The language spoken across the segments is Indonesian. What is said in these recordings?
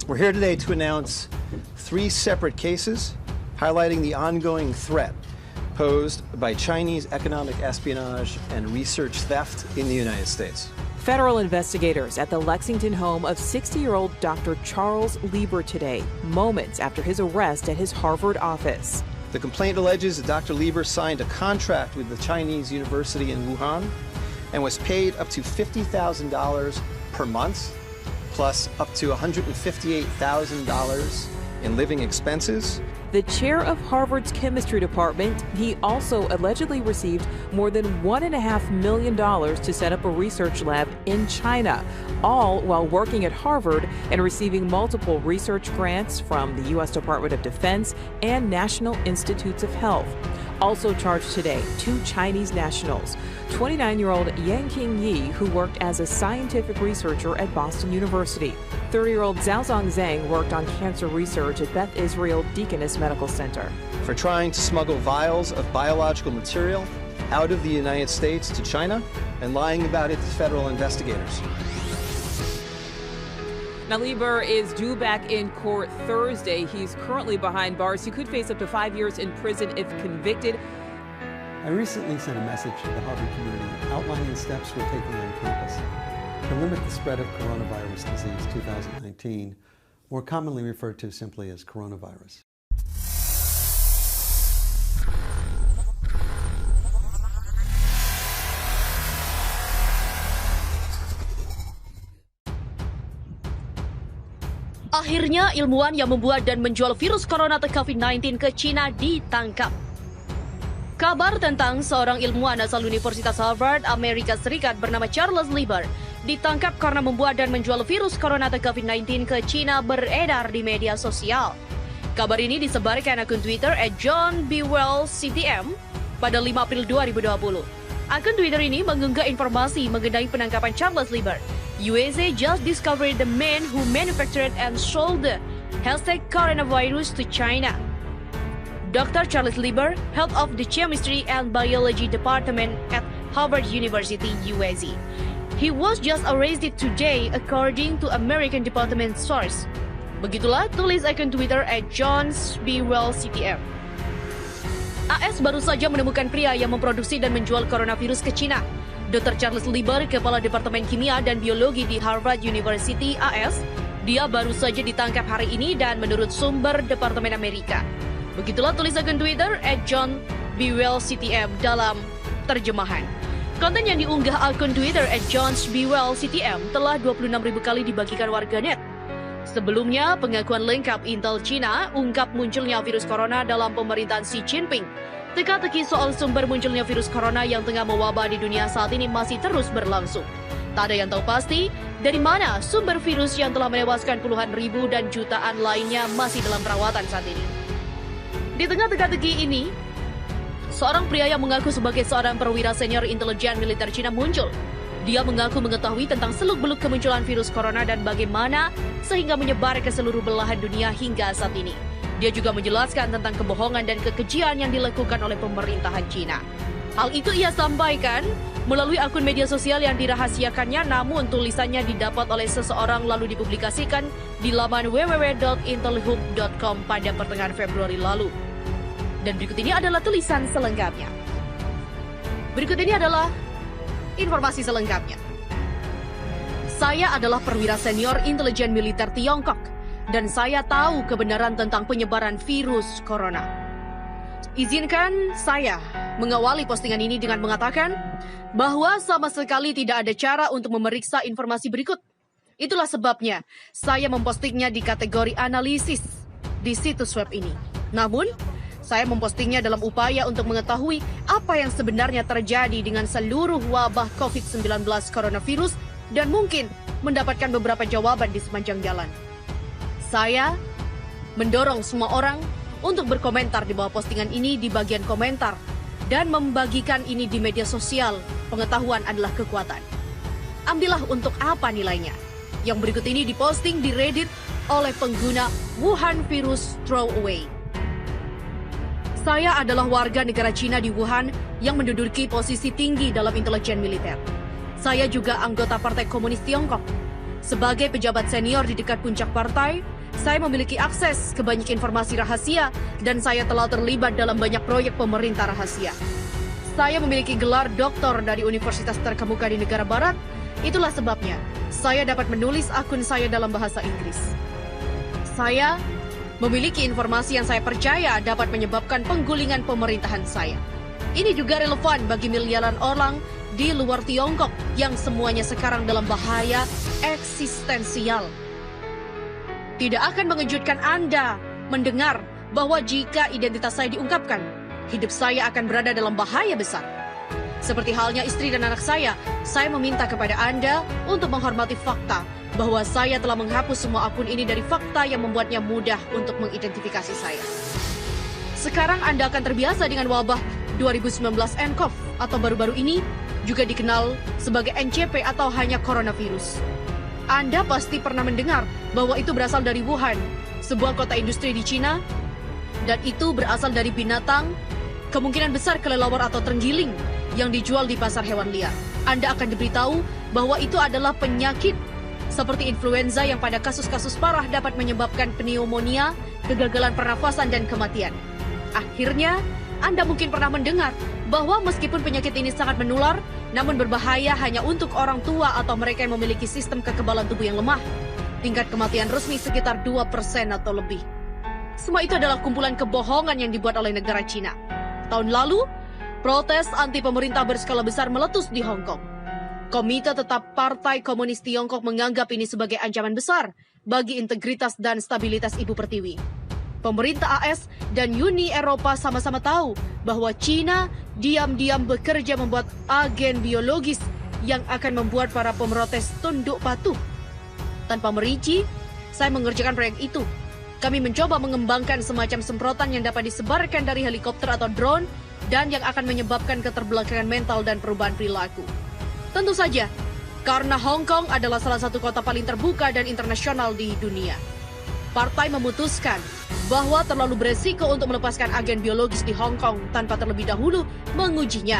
We're here today to announce 3 separate cases highlighting the ongoing threat posed by Chinese economic espionage and research theft in the United States. Federal investigators at the Lexington home of 60-year-old Dr. Charles Lieber today, moments after his arrest at his Harvard office. The complaint alleges that Dr. Lieber signed a contract with the Chinese university in Wuhan and was paid up to $50,000 per month, plus up to $158,000 in living expenses. The chair of Harvard's chemistry department, he also allegedly received more than $1.5 million to set up a research lab in China, all while working at Harvard and receiving multiple research grants from the U.S. Department of Defense and National Institutes of Health. Also charged today, 2 Chinese nationals, 29-year-old Yang Qingyi, who worked as a scientific researcher at Boston University. 30-year-old Xiaozong Zhang worked on cancer research at Beth Israel Deaconess Medical Center. For trying to smuggle vials of biological material out of the United States to China and lying about it to federal investigators. Now, Lieber is due back in court Thursday. He's currently behind bars. He could face up to 5 years in prison if convicted. I recently sent a message to the Harvard community outlining the steps we're taking on campus to limit the spread of coronavirus disease 2019, more commonly referred to simply as coronavirus. Akhirnya ilmuwan yang membuat dan menjual virus corona atau COVID-19 ke China ditangkap. Kabar tentang seorang ilmuwan asal Universitas Harvard, Amerika Serikat bernama Charles Lieber ditangkap karena membuat dan menjual virus corona atau COVID-19 ke China beredar di media sosial. Kabar ini disebarkan akun Twitter @JohnBewellCTM pada 5 April 2020. Akun Twitter ini mengunggah informasi mengenai penangkapan Charles Lieber. USA just discovered the man who manufactured and sold the #coronavirus to China. Dr. Charles Lieber, head of the Chemistry and Biology Department at Harvard University, USA. He was just arrested today, according to American Department source. Begitulah tulis akun Twitter @JohnsBewellCTM. AS baru saja menemukan pria yang memproduksi dan menjual coronavirus ke China. Dr. Charles Lieber, Kepala Departemen Kimia dan Biologi di Harvard University AS, dia baru saja ditangkap hari ini dan menurut sumber Departemen Amerika. Begitulah tulis akun Twitter @JohnBewellCTM dalam terjemahan. Konten yang diunggah akun Twitter @JohnsBewellCTM telah 26.000 kali dibagikan warganet. Sebelumnya, pengakuan lengkap Intel China ungkap munculnya virus corona dalam pemerintahan Xi Jinping. Teka-teki soal sumber munculnya virus corona yang tengah mewabah di dunia saat ini masih terus berlangsung. Tak ada yang tahu pasti dari mana sumber virus yang telah menewaskan puluhan ribu dan jutaan lainnya masih dalam perawatan saat ini. Di tengah teka-teki ini, seorang pria yang mengaku sebagai seorang perwira senior intelijen militer Cina muncul. Dia mengaku mengetahui tentang seluk-beluk kemunculan virus corona dan bagaimana sehingga menyebar ke seluruh belahan dunia hingga saat ini. Dia juga menjelaskan tentang kebohongan dan kekejian yang dilakukan oleh pemerintahan Cina. Hal itu ia sampaikan melalui akun media sosial yang dirahasiakannya, namun tulisannya didapat oleh seseorang lalu dipublikasikan di laman www.intelhub.com pada pertengahan Februari lalu. Dan berikut ini adalah tulisan selengkapnya. Berikut ini adalah informasi selengkapnya. Saya adalah perwira senior intelijen militer Tiongkok. Dan saya tahu kebenaran tentang penyebaran virus corona. Izinkan saya mengawali postingan ini dengan mengatakan bahwa sama sekali tidak ada cara untuk memeriksa informasi berikut. Itulah sebabnya saya mempostingnya di kategori analisis di situs web ini. Namun, saya mempostingnya dalam upaya untuk mengetahui apa yang sebenarnya terjadi dengan seluruh wabah COVID-19 coronavirus dan mungkin mendapatkan beberapa jawaban di sepanjang jalan. Saya mendorong semua orang untuk berkomentar di bawah postingan ini di bagian komentar dan membagikan ini di media sosial. Pengetahuan adalah kekuatan. Ambillah untuk apa nilainya. Yang berikut ini diposting di Reddit oleh pengguna Wuhan Virus Throwaway. Saya adalah warga negara Cina di Wuhan yang menduduki posisi tinggi dalam intelijen militer. Saya juga anggota Partai Komunis Tiongkok. Sebagai pejabat senior di dekat puncak partai, Saya memiliki akses ke banyak informasi rahasia dan saya telah terlibat dalam banyak proyek pemerintah rahasia. Saya memiliki gelar doktor dari universitas terkemuka di negara barat. Itulah sebabnya saya dapat menulis akun saya dalam bahasa Inggris. Saya memiliki informasi yang saya percaya dapat menyebabkan penggulingan pemerintahan saya. Ini juga relevan bagi miliaran orang di luar Tiongkok yang semuanya sekarang dalam bahaya eksistensial. Tidak akan mengejutkan Anda mendengar bahwa jika identitas saya diungkapkan, hidup saya akan berada dalam bahaya besar. Seperti halnya istri dan anak saya meminta kepada Anda untuk menghormati fakta bahwa saya telah menghapus semua akun ini dari fakta yang membuatnya mudah untuk mengidentifikasi saya. Sekarang Anda akan terbiasa dengan wabah 2019 nCoV atau baru-baru ini juga dikenal sebagai NCP atau hanya coronavirus. Anda pasti pernah mendengar bahwa itu berasal dari Wuhan, sebuah kota industri di Cina, dan itu berasal dari binatang, kemungkinan besar kelelawar atau terenggiling, yang dijual di pasar hewan liar. Anda akan diberitahu bahwa itu adalah penyakit seperti influenza yang pada kasus-kasus parah dapat menyebabkan pneumonia, kegagalan pernafasan, dan kematian. Akhirnya, Anda mungkin pernah mendengar bahwa meskipun penyakit ini sangat menular, namun berbahaya hanya untuk orang tua atau mereka yang memiliki sistem kekebalan tubuh yang lemah. Tingkat kematian resmi sekitar 2% atau lebih. Semua itu adalah kumpulan kebohongan yang dibuat oleh negara Cina. Tahun lalu, protes anti pemerintah berskala besar meletus di Hong Kong. Komite Tetap Partai Komunis Tiongkok menganggap ini sebagai ancaman besar bagi integritas dan stabilitas Ibu Pertiwi. Pemerintah AS dan Uni Eropa sama-sama tahu bahwa Cina diam-diam bekerja membuat agen biologis yang akan membuat para pemrotes tunduk patuh. Tanpa merinci, saya mengerjakan proyek itu. Kami mencoba mengembangkan semacam semprotan yang dapat disebarkan dari helikopter atau drone dan yang akan menyebabkan keterbelakangan mental dan perubahan perilaku. Tentu saja, karena Hong Kong adalah salah satu kota paling terbuka dan internasional di dunia. Partai memutuskan bahwa terlalu beresiko untuk melepaskan agen biologis di Hong Kong tanpa terlebih dahulu mengujinya.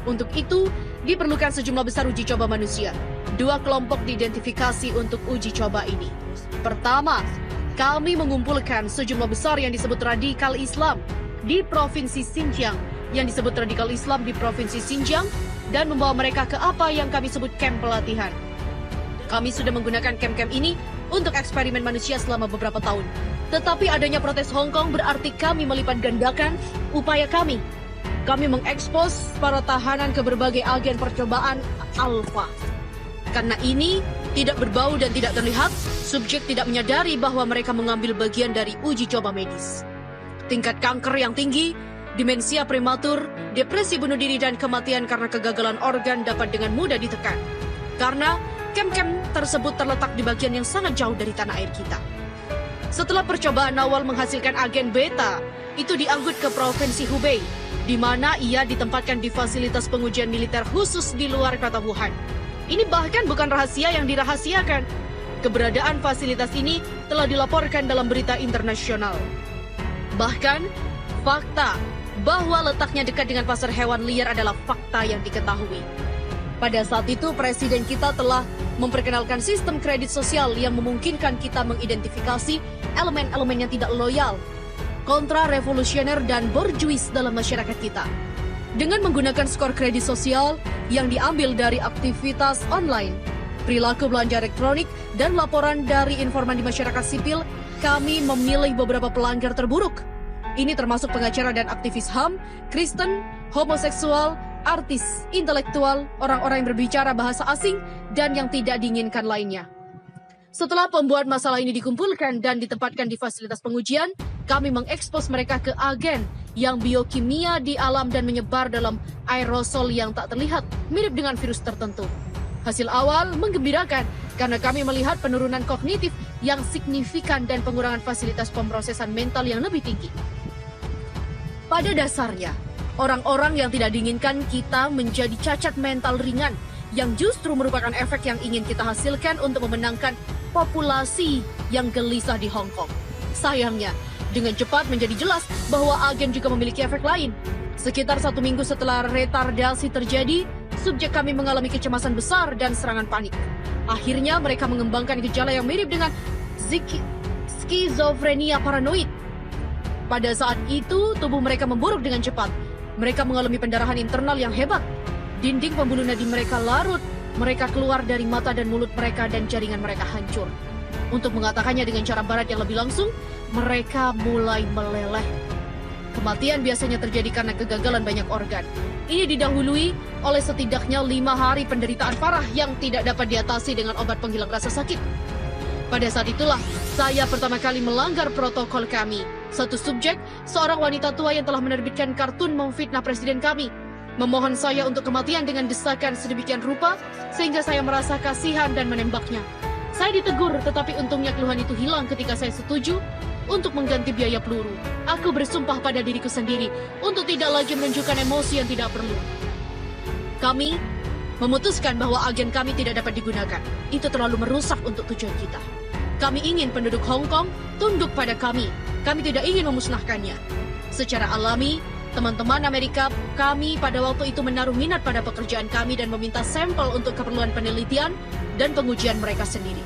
Untuk itu, diperlukan sejumlah besar uji coba manusia. 2 kelompok diidentifikasi untuk uji coba ini. Pertama, kami mengumpulkan sejumlah besar yang disebut radikal Islam di Provinsi Xinjiang, dan membawa mereka ke apa yang kami sebut camp pelatihan. Kami sudah menggunakan camp-camp ini untuk eksperimen manusia selama beberapa tahun. Tetapi adanya protes Hong Kong berarti kami melipat gandakan upaya kami. Kami mengekspos para tahanan ke berbagai agen percobaan alfa. Karena ini tidak berbau dan tidak terlihat, subjek tidak menyadari bahwa mereka mengambil bagian dari uji coba medis. Tingkat kanker yang tinggi, demensia prematur, depresi bunuh diri, dan kematian karena kegagalan organ dapat dengan mudah ditekan. Karena camp-camp tersebut terletak di bagian yang sangat jauh dari tanah air kita. Setelah percobaan awal menghasilkan agen beta, itu diangkut ke Provinsi Hubei, di mana ia ditempatkan di fasilitas pengujian militer khusus di luar kota Wuhan. Ini bahkan bukan rahasia yang dirahasiakan. Keberadaan fasilitas ini telah dilaporkan dalam berita internasional. Bahkan, fakta bahwa letaknya dekat dengan pasar hewan liar adalah fakta yang diketahui. Pada saat itu, Presiden kita telah memperkenalkan sistem kredit sosial yang memungkinkan kita mengidentifikasi elemen-elemen yang tidak loyal, kontra-revolusioner, dan borjuis dalam masyarakat kita. Dengan menggunakan skor kredit sosial yang diambil dari aktivitas online, perilaku belanja elektronik, dan laporan dari informan di masyarakat sipil, kami memilih beberapa pelanggar terburuk. Ini termasuk pengacara dan aktivis HAM, Kristen, homoseksual, artis, intelektual, orang-orang yang berbicara bahasa asing, dan yang tidak diinginkan lainnya. Setelah pembuat masalah ini dikumpulkan dan ditempatkan di fasilitas pengujian, kami mengekspos mereka ke agen yang biokimia di alam dan menyebar dalam aerosol yang tak terlihat, mirip dengan virus tertentu. Hasil awal menggembirakan karena kami melihat penurunan kognitif yang signifikan dan pengurangan fasilitas pemrosesan mental yang lebih tinggi. Pada dasarnya, orang-orang yang tidak diinginkan kita menjadi cacat mental ringan yang justru merupakan efek yang ingin kita hasilkan untuk memenangkan populasi yang gelisah di Hong Kong. Sayangnya, dengan cepat menjadi jelas bahwa agen juga memiliki efek lain. Sekitar 1 minggu setelah retardasi terjadi, subjek kami mengalami kecemasan besar dan serangan panik. Akhirnya mereka mengembangkan gejala yang mirip dengan skizofrenia paranoid. Pada saat itu, tubuh mereka memburuk dengan cepat. Mereka mengalami pendarahan internal yang hebat. Dinding pembuluh nadi mereka larut. Mereka keluar dari mata dan mulut mereka dan jaringan mereka hancur. Untuk mengatakannya dengan cara barat yang lebih langsung, mereka mulai meleleh. Kematian biasanya terjadi karena kegagalan banyak organ. Ini didahului oleh setidaknya 5 hari penderitaan parah yang tidak dapat diatasi dengan obat penghilang rasa sakit. Pada saat itulah, saya pertama kali melanggar protokol kami. Satu subjek, seorang wanita tua yang telah menerbitkan kartun memfitnah presiden kami, memohon saya untuk kematian dengan desakan sedemikian rupa, sehingga saya merasa kasihan dan menembaknya. Saya ditegur, tetapi untungnya keluhan itu hilang ketika saya setuju untuk mengganti biaya peluru. Aku bersumpah pada diriku sendiri untuk tidak lagi menunjukkan emosi yang tidak perlu. Kami memutuskan bahwa agen kami tidak dapat digunakan. Itu terlalu merusak untuk tujuan kita. Kami ingin penduduk Hong Kong tunduk pada kami. Kami tidak ingin memusnahkannya. Secara alami, teman-teman Amerika kami pada waktu itu menaruh minat pada pekerjaan kami dan meminta sampel untuk keperluan penelitian dan pengujian mereka sendiri.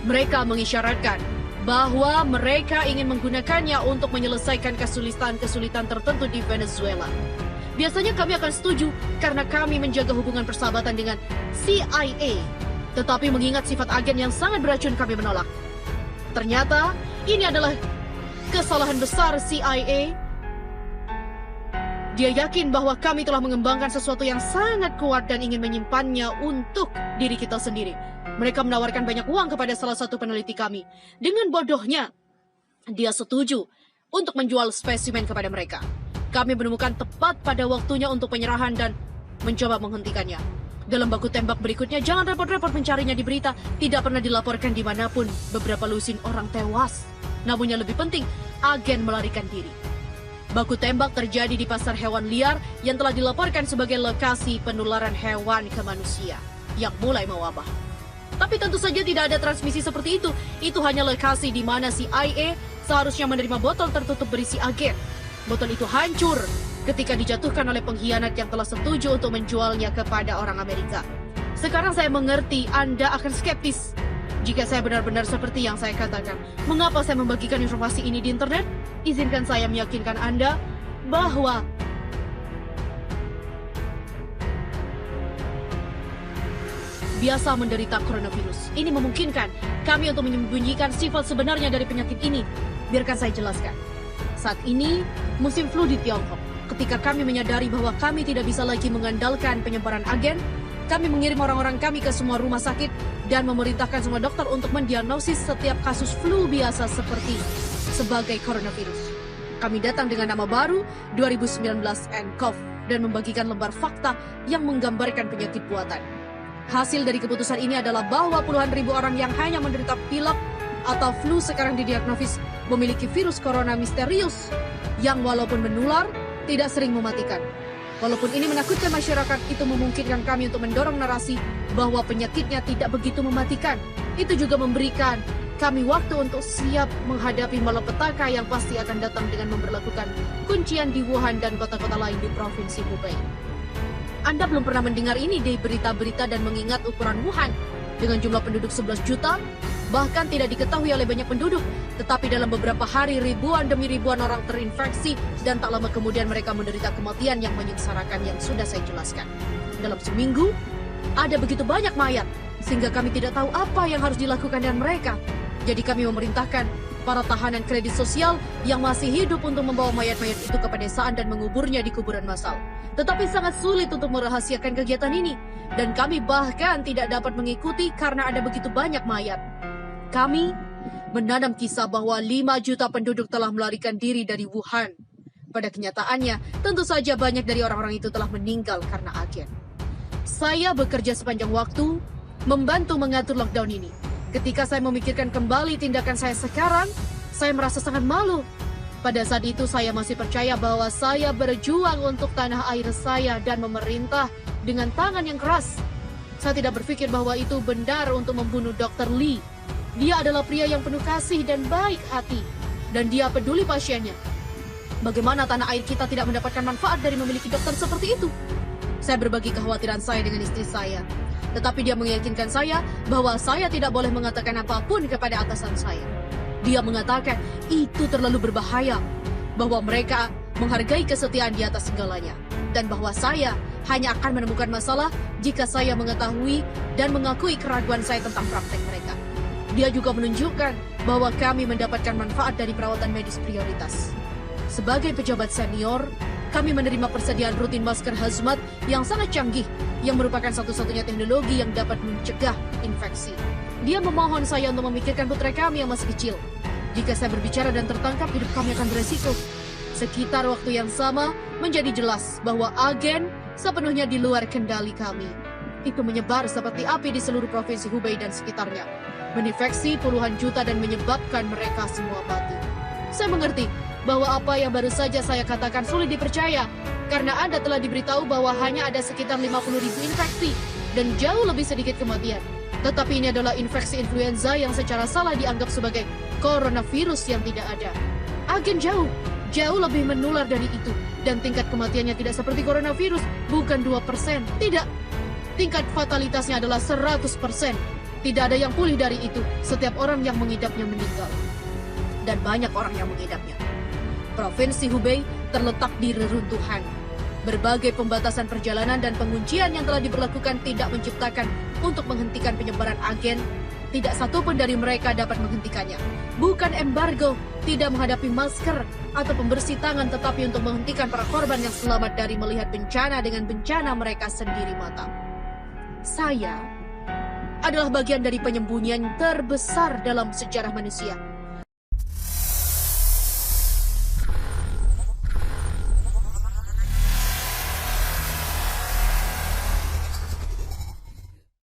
Mereka mengisyaratkan bahwa mereka ingin menggunakannya untuk menyelesaikan kesulitan-kesulitan tertentu di Venezuela. Biasanya kami akan setuju karena kami menjaga hubungan persahabatan dengan CIA. Tetapi mengingat sifat agen yang sangat beracun, kami menolak. Ternyata ini adalah kesalahan besar CIA. Dia yakin bahwa kami telah mengembangkan sesuatu yang sangat kuat dan ingin menyimpannya untuk diri kita sendiri. Mereka menawarkan banyak uang kepada salah satu peneliti kami. Dengan bodohnya, dia setuju untuk menjual spesimen kepada mereka. Kami menemukan tepat pada waktunya untuk penyerahan dan mencoba menghentikannya. Dalam baku tembak berikutnya, jangan repot-repot mencarinya di berita. Tidak pernah dilaporkan dimanapun. Beberapa lusin orang tewas. Namun yang lebih penting, agen melarikan diri. Baku tembak terjadi di pasar hewan liar yang telah dilaporkan sebagai lokasi penularan hewan ke manusia yang mulai mewabah. Tapi tentu saja tidak ada transmisi seperti itu. Itu hanya lokasi di mana CIA seharusnya menerima botol tertutup berisi agen. Botol itu hancur ketika dijatuhkan oleh pengkhianat yang telah setuju untuk menjualnya kepada orang Amerika. Sekarang saya mengerti Anda akan skeptis jika saya benar-benar seperti yang saya katakan. Mengapa saya membagikan informasi ini di internet? Izinkan saya meyakinkan Anda bahwa biasa menderita coronavirus. Ini memungkinkan kami untuk menyembunyikan sifat sebenarnya dari penyakit ini. Biarkan saya jelaskan. Saat ini, musim flu di Tiongkok. Ketika kami menyadari bahwa kami tidak bisa lagi mengandalkan penyebaran agen, kami mengirim orang-orang kami ke semua rumah sakit dan memerintahkan semua dokter untuk mendiagnosis setiap kasus flu biasa sebagai coronavirus. Kami datang dengan nama baru 2019 nCoV dan membagikan lembar fakta yang menggambarkan penyakit buatan. Hasil dari keputusan ini adalah bahwa puluhan ribu orang yang hanya menderita pilek atau flu sekarang didiagnosis memiliki virus corona misterius yang walaupun menular, tidak sering mematikan. Walaupun ini menakutkan masyarakat, itu memungkinkan kami untuk mendorong narasi bahwa penyakitnya tidak begitu mematikan. Itu juga memberikan kami waktu untuk siap menghadapi malapetaka yang pasti akan datang dengan memberlakukan kuncian di Wuhan dan kota-kota lain di Provinsi Hubei. Anda belum pernah mendengar ini di berita-berita dan mengingat ukuran Wuhan dengan jumlah penduduk 11 juta, bahkan tidak diketahui oleh banyak penduduk. Tetapi dalam beberapa hari, ribuan demi ribuan orang terinfeksi dan tak lama kemudian mereka menderita kematian yang menyengsarakan yang sudah saya jelaskan. Dalam seminggu, ada begitu banyak mayat, sehingga kami tidak tahu apa yang harus dilakukan dengan mereka. Jadi kami memerintahkan para tahanan kredit sosial yang masih hidup untuk membawa mayat-mayat itu ke pedesaan dan menguburnya di kuburan massal. Tetapi sangat sulit untuk merahasiakan kegiatan ini. Dan kami bahkan tidak dapat mengikuti karena ada begitu banyak mayat. Kami menanam kisah bahwa 5 juta penduduk telah melarikan diri dari Wuhan. Pada kenyataannya, tentu saja banyak dari orang-orang itu telah meninggal karena agen. Saya bekerja sepanjang waktu, membantu mengatur lockdown ini. Ketika saya memikirkan kembali tindakan saya sekarang, saya merasa sangat malu. Pada saat itu saya masih percaya bahwa saya berjuang untuk tanah air saya dan memerintah dengan tangan yang keras. Saya tidak berpikir bahwa itu benar untuk membunuh Dr. Lee. Dia adalah pria yang penuh kasih dan baik hati. Dan dia peduli pasiennya. Bagaimana tanah air kita tidak mendapatkan manfaat dari memiliki dokter seperti itu? Saya berbagi kekhawatiran saya dengan istri saya. Tetapi dia meyakinkan saya bahwa saya tidak boleh mengatakan apapun kepada atasan saya. Dia mengatakan itu terlalu berbahaya, bahwa mereka menghargai kesetiaan di atas segalanya, dan bahwa saya hanya akan menemukan masalah jika saya mengetahui dan mengakui keraguan saya tentang praktek mereka. Dia juga menunjukkan bahwa kami mendapatkan manfaat dari perawatan medis prioritas. Sebagai pejabat senior, kami menerima persediaan rutin masker hazmat yang sangat canggih, yang merupakan satu-satunya teknologi yang dapat mencegah infeksi. Dia memohon saya untuk memikirkan putra kami yang masih kecil. Jika saya berbicara dan tertangkap, hidup kami akan beresiko. Sekitar waktu yang sama, menjadi jelas bahwa agen sepenuhnya di luar kendali kami. Itu menyebar seperti api di seluruh provinsi Hubei dan sekitarnya, menginfeksi puluhan juta dan menyebabkan mereka semua mati. Saya mengerti bahwa apa yang baru saja saya katakan sulit dipercaya, karena Anda telah diberitahu bahwa hanya ada sekitar 50.000 infeksi dan jauh lebih sedikit kematian. Tetapi ini adalah infeksi influenza yang secara salah dianggap sebagai coronavirus yang tidak ada. Agen jauh lebih menular dari itu, dan tingkat kematiannya tidak seperti coronavirus, bukan 2%. Tidak, tingkat fatalitasnya adalah 100%. Tidak ada yang pulih dari itu. Setiap orang yang mengidapnya meninggal, dan banyak orang yang mengidapnya. Provinsi Hubei terletak di reruntuhan. Berbagai pembatasan perjalanan dan penguncian yang telah diberlakukan tidak menciptakan untuk menghentikan penyebaran agen. Tidak satu pun dari mereka dapat menghentikannya. Bukan embargo, tidak menghadapi masker atau pembersih tangan, tetapi untuk menghentikan para korban yang selamat dari melihat bencana dengan bencana mereka sendiri mata. Saya adalah bagian dari penyembunyian terbesar dalam sejarah manusia.